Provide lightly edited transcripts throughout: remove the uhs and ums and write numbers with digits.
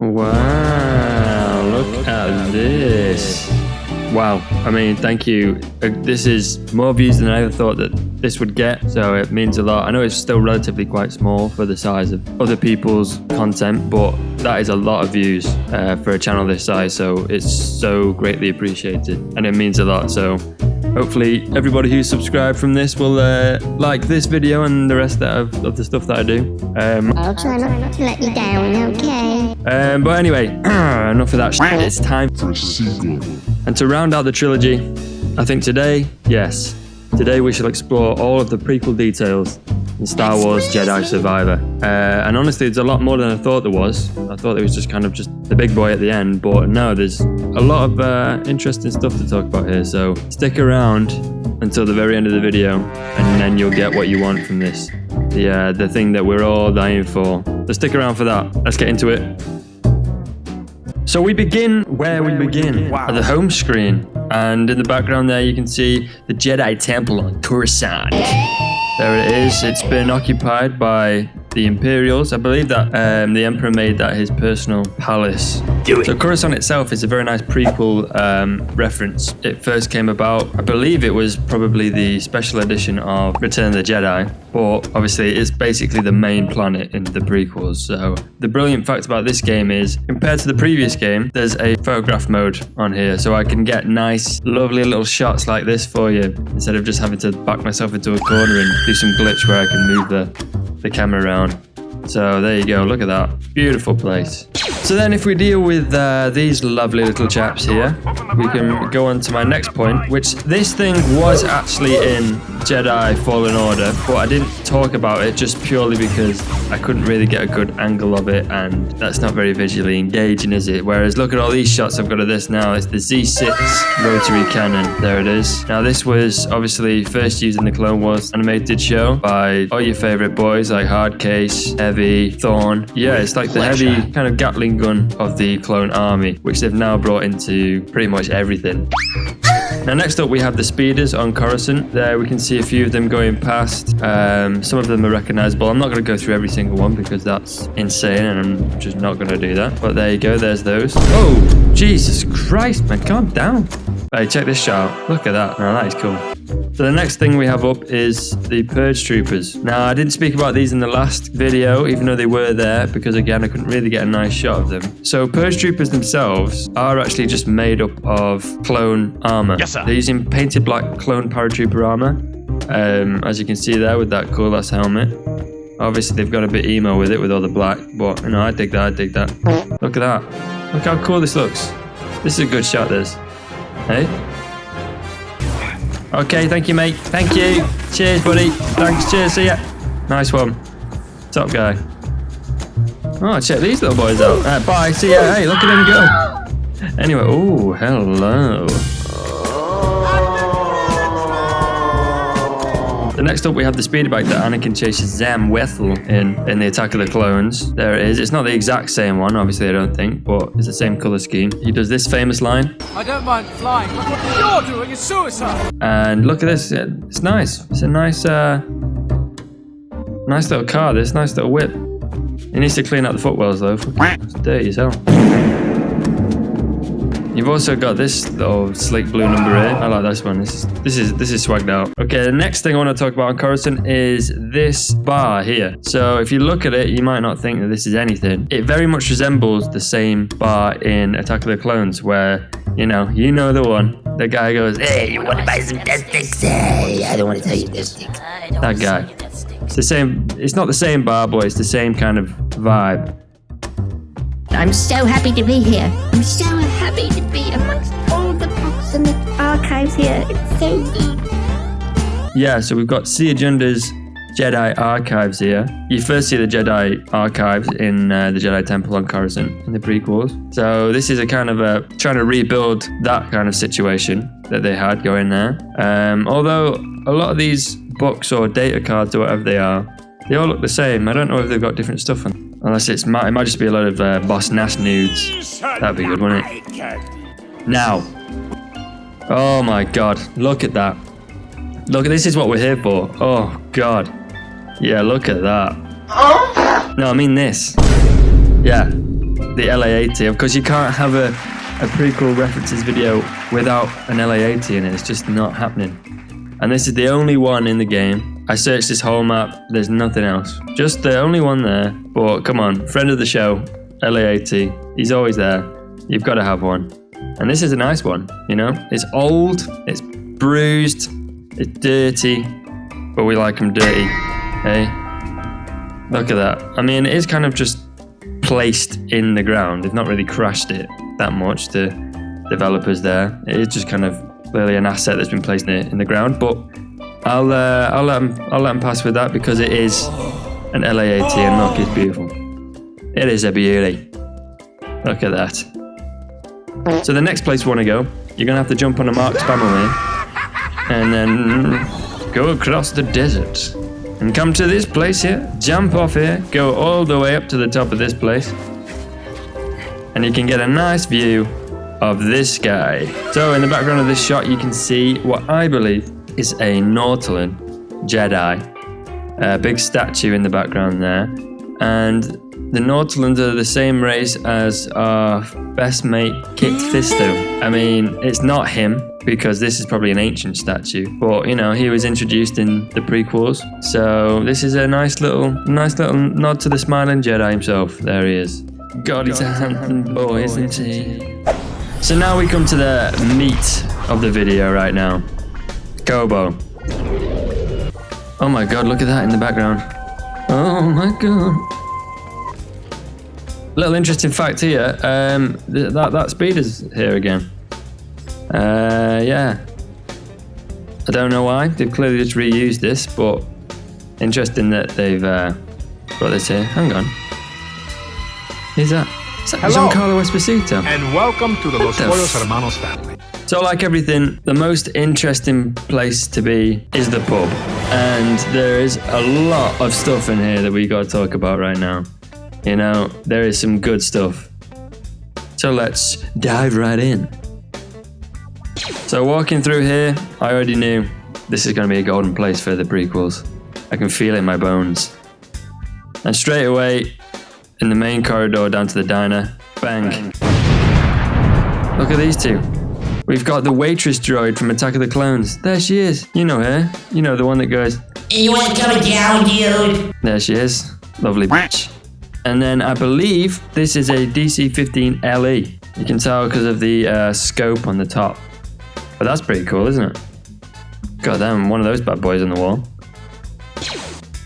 Wow, look at this. Wow, I mean, thank you. This is more views than I ever thought that this would get, so it means a lot. I know it's still relatively quite small for the size of other people's content, but that is a lot of views for a channel this size, so it's so greatly appreciated, and it means a lot. So hopefully everybody who's subscribed from this will like this video and the rest of the stuff that I do. I'll try not to let you down, okay? But anyway, enough of that shit. It's time for a sequel. And to round out the trilogy, I think today we shall explore all of the prequel details in Star Wars Jedi Survivor. And honestly, there's a lot more than I thought there was. I thought it was just kind of just the big boy at the end, but no, there's a lot of interesting stuff to talk about here. So stick around until the very end of the video, and then you'll get what you want from this. The thing that we're all dying for. So stick around for that. Let's get into it. So we begin where we begin, at the home screen. And in the background there, you can see the Jedi Temple on Coruscant. There it is. It's been occupied by the Imperials. I believe that the Emperor made that his personal palace. So Coruscant itself is a very nice prequel reference. It first came about, I believe it was probably the special edition of Return of the Jedi, but obviously it's basically the main planet in the prequels. So the brilliant fact about this game is, compared to the previous game, there's a photograph mode on here, so I can get nice, lovely little shots like this for you, instead of just having to back myself into a corner and do some glitch where I can move the camera around. So there you go, look at that, beautiful place. So then if we deal with these lovely little chaps here, we can go on to my next point, which this thing was actually in Jedi Fallen Order, but I didn't talk about it just purely because I couldn't really get a good angle of it, and that's not very visually engaging, is it? Whereas look at all these shots I've got of this now. It's the Z6 rotary cannon. There it is. Now this was obviously first used in the Clone Wars animated show by all your favorite boys like Hardcase, Heavy, Thorn. Yeah, it's like the heavy kind of Gatling gun of the clone army, which they've now brought into pretty much everything. Now next up we have the speeders on Coruscant. There we can see a few of them going past. Some of them are recognizable. I'm not going to go through every single one because that's insane and I'm just not going to do that. But there you go, there's those. Oh, Jesus Christ, man, calm down. Hey, check this shot out. Look at that. Now that is cool. So the next thing we have up is the Purge Troopers. Now I didn't speak about these in the last video, even though they were there, because again I couldn't really get a nice shot of them. So Purge Troopers themselves are actually just made up of clone armor. Yes, sir. They're using painted black clone paratrooper armor, as you can see there with that cool ass helmet. Obviously they've got a bit emo with it with all the black, but you know, I dig that, I dig that. Look at that. Look how cool this looks. This is a good shot, this. Hey? Okay, thank you, mate. Thank you. Cheers, buddy. Thanks, cheers, see ya. Nice one. Top guy. Oh, check these little boys out. Bye, see ya. Hey, look at him go. Anyway, oh, hello. So next up we have the speeder bike that Anakin chases Zam Wethel in the Attack of the Clones. There it is. It's not the exact same one, obviously I don't think, but it's the same colour scheme. He does this famous line. I don't mind flying, but what you're doing is suicide. And look at this. It's nice. It's a nice nice little car, this nice little whip. He needs to clean out the footwells though. It's dirty as hell. You've also got this little slick blue number 8. I like this one. This is swagged out. Okay, the next thing I want to talk about on Coruscant is this bar here. So if you look at it, you might not think that this is anything. It very much resembles the same bar in Attack of the Clones, where you know the one. The guy goes, "Hey, you want to buy some death sticks? Hey, I don't want to tell you death sticks." That guy. It's the same. It's not the same bar, but it's the same kind of vibe. I'm so happy to be here. I'm so happy to be amongst all the books and the archives here. It's so good. Yeah, so we've got Sia Junda's Jedi Archives here. You first see the Jedi Archives in the Jedi Temple on Coruscant in the prequels. So this is a kind of a trying to rebuild that kind of situation that they had going there. Although a lot of these books or data cards or whatever they all look the same. I don't know if they've got different stuff on. Unless it might just be a lot of Boss Nass nudes. That'd be good, wouldn't it? Now. Oh my god. Look at that. Look, this is what we're here for. Oh god. Yeah, look at that. No, I mean this. Yeah. the LA-80. Of course, you can't have a prequel references video without an LA-80 in it. It's just not happening. And this is the only one in the game. I searched this whole map. There's nothing else. Just the only one there. But come on, friend of the show, LA-80. He's always there. You've got to have one. And this is a nice one, you know? It's old, it's bruised, it's dirty, but we like them dirty, hey? Look at that. I mean, it is kind of just placed in the ground. They've not really crashed it that much, the developers there. It is just kind of clearly an asset that's been placed in the ground, but I'll let them pass with that because it is an LA-80 and look, it's beautiful. It is a beauty. Look at that. So the next place we want to go, you're going to have to jump on a marked spammer here and then go across the desert and come to this place here, jump off here, go all the way up to the top of this place, and you can get a nice view of this guy. So in the background of this shot, you can see what I believe is a Nautilin Jedi. A big statue in the background there. And the Nautilins are the same race as our best mate Kit Fisto. I mean, it's not him because this is probably an ancient statue, but you know, he was introduced in the prequels. So this is a nice little nod to the smiling Jedi himself. There he is. God, he's a handsome boy, isn't he? So now we come to the meat of the video right now. Koboh. Oh my god, look at that in the background. Oh my god. Little interesting fact here, that speeder's here again. Yeah. I don't know why, they've clearly just reused this, but interesting that they've got this here. Hang on. Who's that? Is that Giancarlo Esposito? And welcome to the Los Pollos Hermanos family. So like everything, the most interesting place to be is the pub. And there is a lot of stuff in here that we got to talk about right now. You know, there is some good stuff. So let's dive right in. So walking through here, I already knew this is going to be a golden place for the prequels. I can feel it in my bones. And straight away, in the main corridor down to the diner, bang. Look at these two. We've got the waitress droid from Attack of the Clones. There she is. You know her. You know, the one that goes, You ain't coming down, dude. There she is. Lovely bitch. And then I believe this is a DC-15 LE. You can tell because of the scope on the top. But that's pretty cool, isn't it? Got them, one of those bad boys on the wall.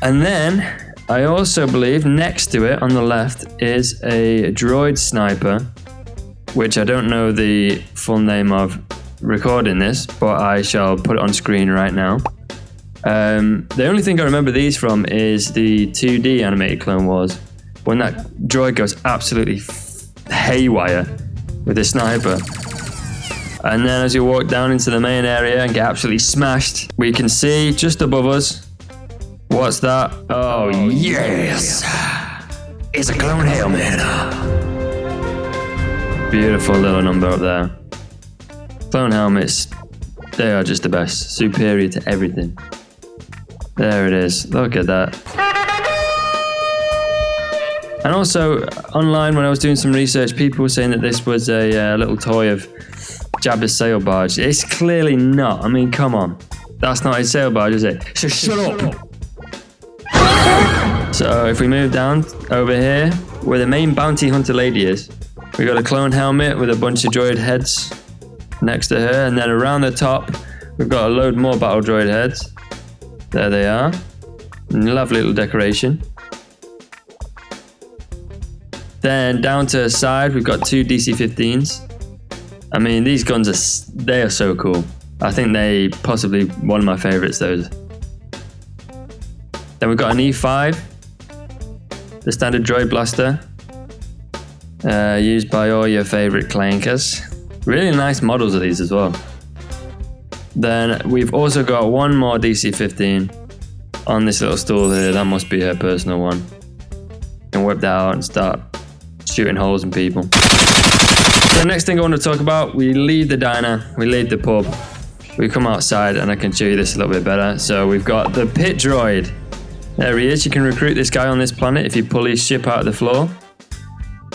And then I also believe next to it on the left is a droid sniper, which I don't know the full name of recording this, but I shall put it on screen right now. The only thing I remember these from is the 2D animated Clone Wars, when that droid goes absolutely haywire with the sniper. And then as you walk down into the main area and get absolutely smashed, we can see just above us, what's that? Oh yes! It's a clone helmet. Beautiful little number up there. Clone helmets, they are just the best. Superior to everything. There it is. Look at that. And also, online when I was doing some research, people were saying that this was a little toy of Jabba's sail barge. It's clearly not. I mean, come on. That's not his sail barge, is it? So shut up! So if we move down over here, where the main bounty hunter lady is, we got a clone helmet with a bunch of droid heads next to her, and then around the top, we've got a load more battle droid heads. There they are. Lovely little decoration. Then down to the side, we've got two DC-15s. I mean, these guns they are so cool. I think they possibly one of my favorites, those. Then we've got an E5, the standard droid blaster, used by all your favorite clankers. Really nice models of these as well. Then we've also got one more DC-15 on this little stool here. That must be her personal one. You can whip that out and start shooting holes in people. So the next thing I want to talk about, we leave the diner, we leave the pub, we come outside and I can show you this a little bit better. So we've got the pit droid. There he is. You can recruit this guy on this planet if you pull his ship out of the floor.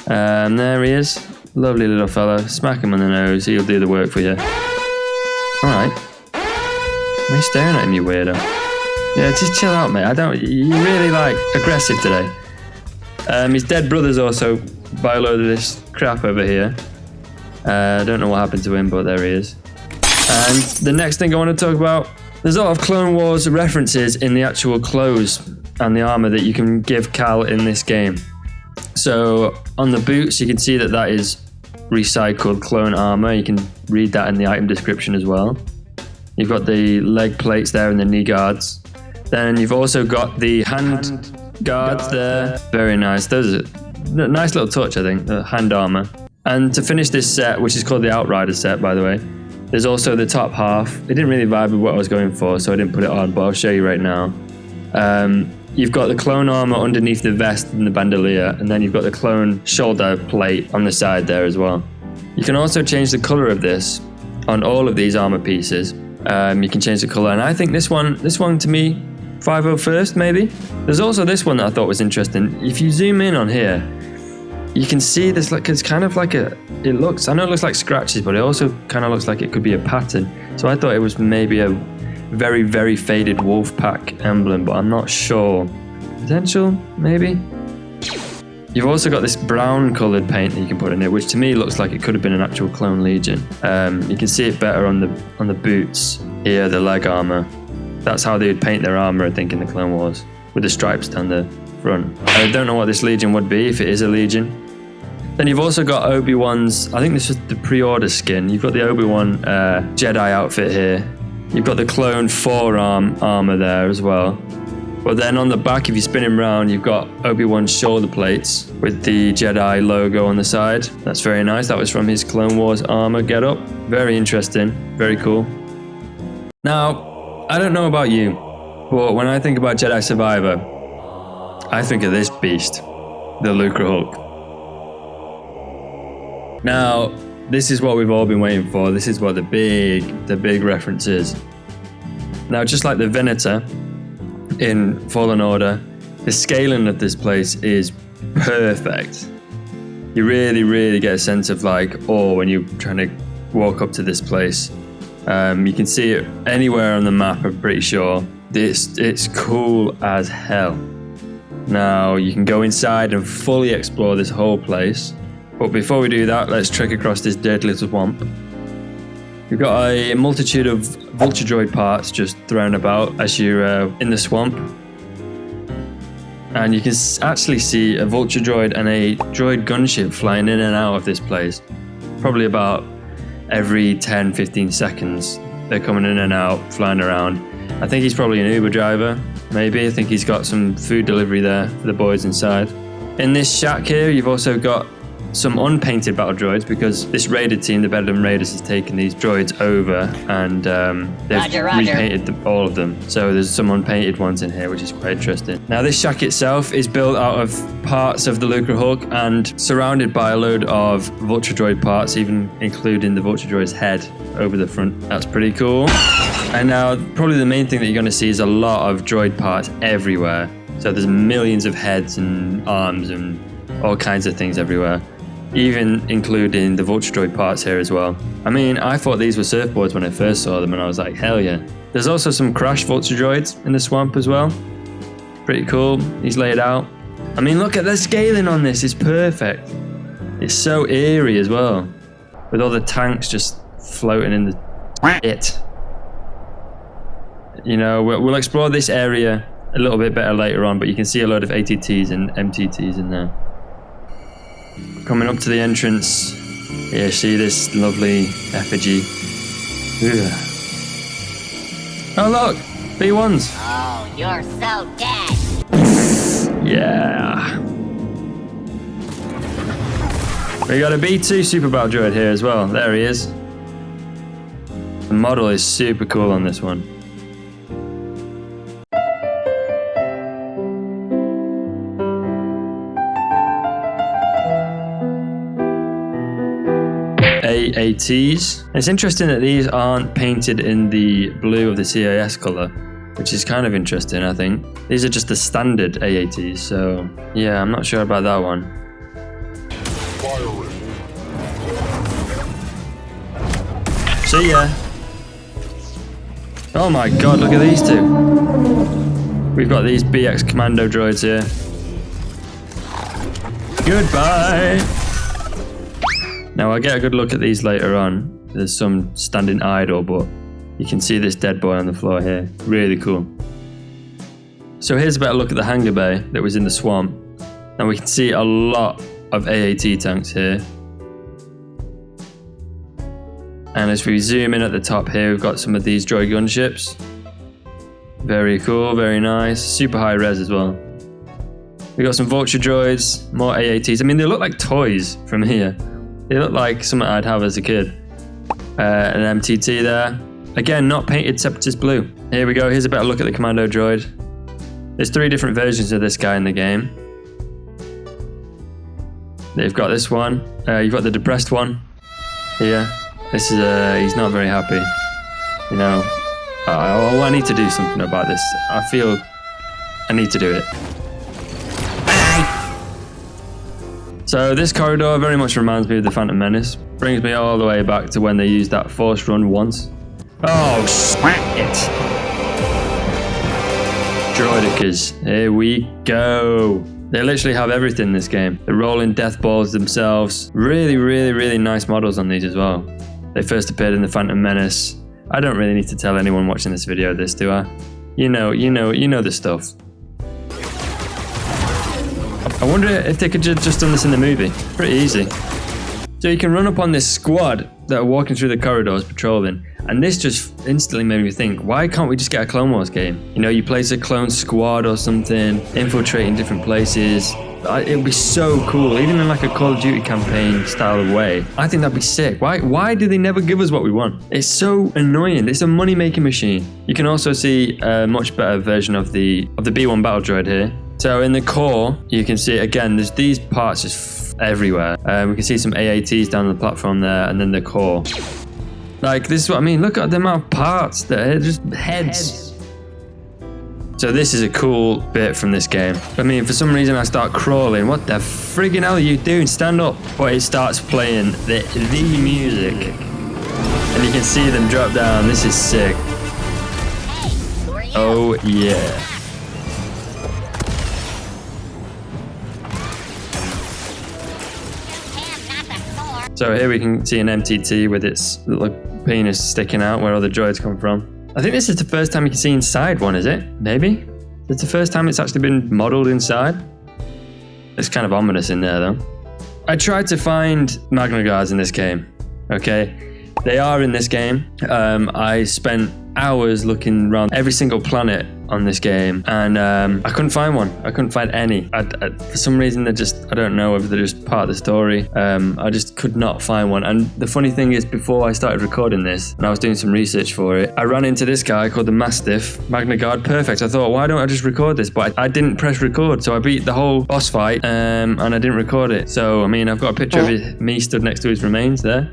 There he is. Lovely little fellow. Smack him on the nose. He'll do the work for you. Alright. Why are you staring at him, you weirdo? Yeah, just chill out, mate. You're really, like, aggressive today. His dead brother's also by a load of this crap over here. I don't know what happened to him, but there he is. And the next thing I want to talk about, there's a lot of Clone Wars references in the actual clothes and the armor that you can give Cal in this game. So on the boots, you can see that is recycled clone armor. You can read that in the item description as well. You've got the leg plates there and the knee guards. Then you've also got the hand guards there. Very nice. Those are a nice little touch, I think, the hand armor. And to finish this set, which is called the Outrider set, by the way, there's also the top half. It didn't really vibe with what I was going for, so I didn't put it on, but I'll show you right now. You've got the clone armor underneath the vest and the bandolier, and then you've got the clone shoulder plate on the side there as well. You can also change the color of this on all of these armor pieces. You can change the color, and I think this one to me, 501st maybe. There's also this one that I thought was interesting. If you zoom in on here, you can see this, like, it's kind of like I know it looks like scratches, but it also kind of looks like it could be a pattern. So I thought it was maybe a very, very faded wolf pack emblem, but I'm not sure. Potential, maybe? You've also got this brown coloured paint that you can put in it, which to me looks like it could have been an actual clone legion. You can see it better on the boots here, the leg armour. That's how they would paint their armour, I think, in the Clone Wars, with the stripes down the front. I don't know what this legion would be, if it is a legion. Then you've also got Obi-Wan's, I think this is the pre-order skin. You've got the Obi-Wan Jedi outfit here. You've got the clone forearm armor there as well. But then on the back, if you spin him around, you've got Obi-Wan's shoulder plates with the Jedi logo on the side. That's very nice. That was from his Clone Wars armor getup. Very interesting. Very cool. Now, I don't know about you, but when I think about Jedi Survivor, I think of this beast, the Lucrehulk. Now, this is what we've all been waiting for. This is what the big reference is. Now, just like the Venator in Fallen Order, the scaling of this place is perfect. You really, really get a sense of like awe when you're trying to walk up to this place. You can see it anywhere on the map, I'm pretty sure. It's cool as hell. Now, you can go inside and fully explore this whole place. But before we do that, let's trek across this dead little swamp. You've got a multitude of vulture droid parts just thrown about as you're in the swamp. And you can actually see a vulture droid and a droid gunship flying in and out of this place. Probably about every 10-15 seconds. They're coming in and out, flying around. I think he's probably an Uber driver, maybe. I think he's got some food delivery there for the boys inside. In this shack here, you've also got some unpainted battle droids, because this raider team, the Bedlam Raiders, has taken these droids over and they've repainted all of them. So there's some unpainted ones in here, which is quite interesting. Now, this shack itself is built out of parts of the Lucrehulk and surrounded by a load of vulture droid parts, even including the vulture droid's head over the front. That's pretty cool. And now, probably the main thing that you're going to see is a lot of droid parts everywhere. So there's millions of heads and arms and all kinds of things everywhere, even including the vulture droid parts here as well. I mean, I thought these were surfboards when I first saw them, and I was like, hell yeah. There's also some crash vulture droids in the swamp as well. Pretty cool. He's laid out. I mean, look at the scaling on this. It's perfect. It's so eerie as well, with all the tanks just floating in the shit. You know, we'll explore this area a little bit better later on, but you can see a load of ATTs and MTTs in there. Coming up to the entrance, yeah, see this lovely effigy. Ugh. Oh look, B1s. Oh, you're so dead. Yeah. We got a B2 Super Battle Droid here as well. There he is. The model is super cool on this one. AATs. It's interesting that these aren't painted in the blue of the CIS colour, which is kind of interesting, I think. These are just the standard AATs, so yeah, I'm not sure about that one. See ya. Oh my god, look at these two. We've got these BX commando droids here. Goodbye. Now I'll get a good look at these later on. There's some standing idle, but you can see this dead boy on the floor here. Really cool. So here's a better look at the hangar bay that was in the swamp. Now we can see a lot of AAT tanks here. And as we zoom in at the top here, we've got some of these droid gunships. Very cool, very nice. Super high res as well. We got some vulture droids, more AATs. I mean, they look like toys from here. They look like something I'd have as a kid. An MTT there. Again, not painted separatist blue. Here we go. Here's a better look at the commando droid. There's 3 different versions of this guy in the game. They've got this one. You've got the depressed one here. This is he's not very happy. You know, I need to do something about this. I feel I need to do it. So this corridor very much reminds me of the Phantom Menace. Brings me all the way back to when they used that force run once. Oh, it. Droidicas, here we go. They literally have everything in this game. The rolling death balls themselves. Really, really, really nice models on these as well. They first appeared in the Phantom Menace. I don't really need to tell anyone watching this video this, do I? You know the stuff. I wonder if they could just done this in the movie. Pretty easy. So you can run up on this squad that are walking through the corridors patrolling, and this just instantly made me think, why can't we just get a Clone Wars game? You know, you place a clone squad or something, infiltrating different places. It would be so cool, even in like a Call of Duty campaign style of way. I think that'd be sick. Why do they never give us what we want? It's so annoying. It's a money-making machine. You can also see a much better version of the B1 battle droid here. So in the core, you can see again, there's these parts just everywhere. We can see some AATs down the platform there, and then the core. Like, this is what I mean. Look at the amount of parts that are just heads. So this is a cool bit from this game. I mean, for some reason I start crawling. What the friggin' hell are you doing? Stand up. But it starts playing the music. And you can see them drop down. This is sick. Oh yeah. So here we can see an MTT with its little penis sticking out where all the droids come from. I think this is the first time you can see inside one, is it? Maybe? It's the first time it's actually been modelled inside. It's kind of ominous in there though. I tried to find Magna Guards in this game, okay? They are in this game. I spent hours looking around every single planet on this game, and I couldn't find one. I couldn't find any. For some reason, they're just, I don't know if they're just part of the story. I just could not find one. And the funny thing is, before I started recording this, and I was doing some research for it, I ran into this guy called the Mastiff, Magna Guard Perfect. I thought, why don't I just record this? But I didn't press record, so I beat the whole boss fight, and I didn't record it. So, I mean, I've got a picture of me stood next to his remains there.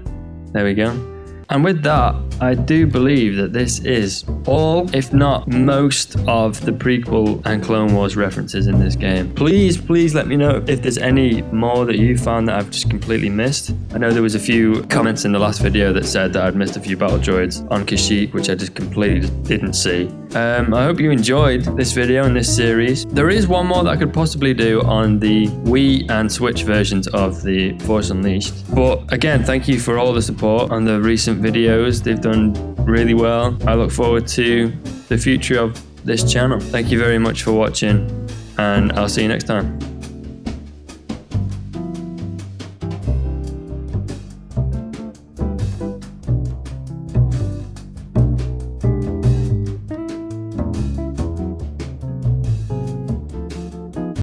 There we go. And with that, I do believe that this is all, if not most, of the prequel and Clone Wars references in this game. Please let me know if there's any more that you found that I've just completely missed. I know there was a few comments in the last video that said that I'd missed a few battle droids on Kashyyyk, which I just completely didn't see. I hope you enjoyed this video and this series. There is one more that I could possibly do on the Wii and Switch versions of the Force Unleashed. But again, thank you for all the support on the recent videos. They've done really well. I look forward to the future of this channel. Thank you very much for watching, and I'll see you next time.